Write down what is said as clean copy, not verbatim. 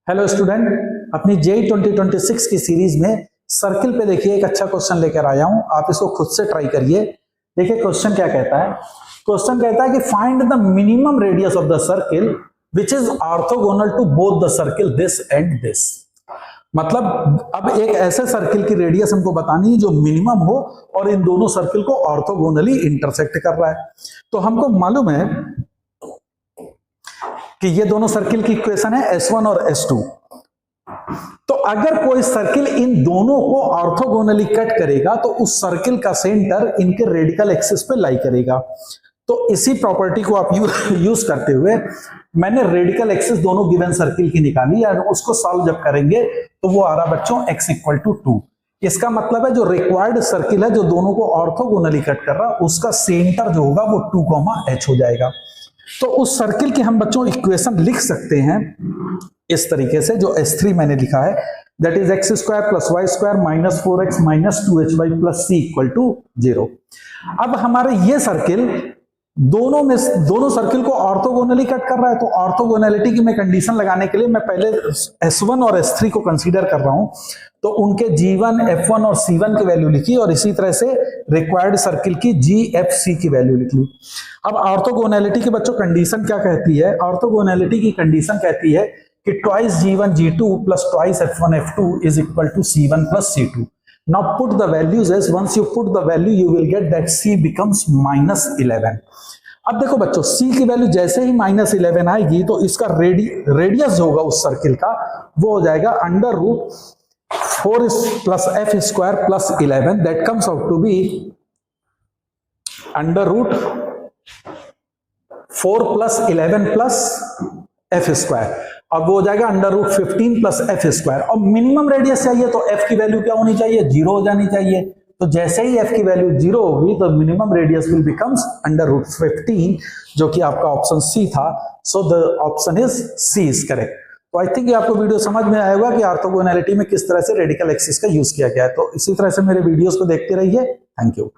Hello student, अपनी JEE 2026 की series में सर्किल पे देखिए एक अच्छा क्वेश्चन लेकर आया हूं। आप इसको खुद से ट्राई करिए। देखिए क्वेश्चन क्या कहता है। क्वेश्चन कहता है कि find the minimum radius of the circle which is orthogonal to both the circle this and this. मतलब अब एक ऐसे सर्किल की रेडियस हमको बतानी है जो मिनिमम हो और इन दोनों सर्किल को ऑर्थोगोनली इंटरसेक्ट कर रहा है। तो हमको मालूम है कि ये दोनों सर्किल की इक्वेशन है S1 और S2। तो अगर कोई सर्किल इन दोनों को ऑर्थोगोनली कट करेगा तो उस सर्किल का सेंटर इनके रेडिकल एक्सिस पे लाई करेगा। तो इसी प्रॉपर्टी को आप यूज करते हुए मैंने रेडिकल एक्सिस दोनों गिवन सर्किल की निकाली और उसको सॉल्व जब करेंगे तो वो आ रहा बच्चों x इक्वल टू 2। इसका मतलब है जो रिक्वायर्ड सर्किल है जो दोनों को ऑर्थोगोनली कट कर रहा है उसका सेंटर जो होगा वो 2, H हो जाएगा। तो उस सर्किल की हम बच्चों इक्वेशन लिख सकते हैं इस तरीके से, जो S3 मैंने लिखा है, that is x square plus Y square minus 4x minus 2hy plus c equal to 0। अब हमारे ये सर्किल दोनों सर्किल को ऑर्थोगोनली कट कर रहा है। तो ऑर्थोगोनैलिटी की मैं कंडीशन लगाने के लिए मैं पहले S1 और S3 को कंसीडर कर रहा हूं। तो उनके G1, F1 और C1 की वैल्यू लिखी और इसी तरह से रिक्वायर्ड सर्किल की GFC की वैल्यू लिख ली। अब ऑर्थोगोनैलिटी की बच्चों कंडीशन क्या कहती है? ऑर्थोगोनैलिटी की कंडीशन कहती है कि twice G1 G2 plus twice F1 F2 is equal to C1 plus C2। Now put the values as once you put the value you will get that C becomes -11। अब देखो बच्चों C की value जैसे ही -11 आएगी तो इसका radius जो होगा उस सर्किल का वो हो जाएगा under root 4 plus F square plus 11 that comes out to be under root 4 plus 11 plus F square. अब वो हो जाएगा under root 15 plus F square. और मिनिमम रेडियस चाहिए तो F की वैल्यू क्या होनी चाहिए? 0 हो जानी चाहिए। तो जैसे ही F की वैल्यू 0 होगी तो minimum radius will becomes under root 15, जो कि आपका ऑप्शन C था। So the option is C is correct. तो आई थिंक आपको वीडियो समझ में आया होगा कि ऑर्थोगोनैलिटी में किस तरह से रेडिकल एक्सिस का यूज किया गया है। तो इसी तरह से मेरे वीडियोस को देखते रहिए। Thank you.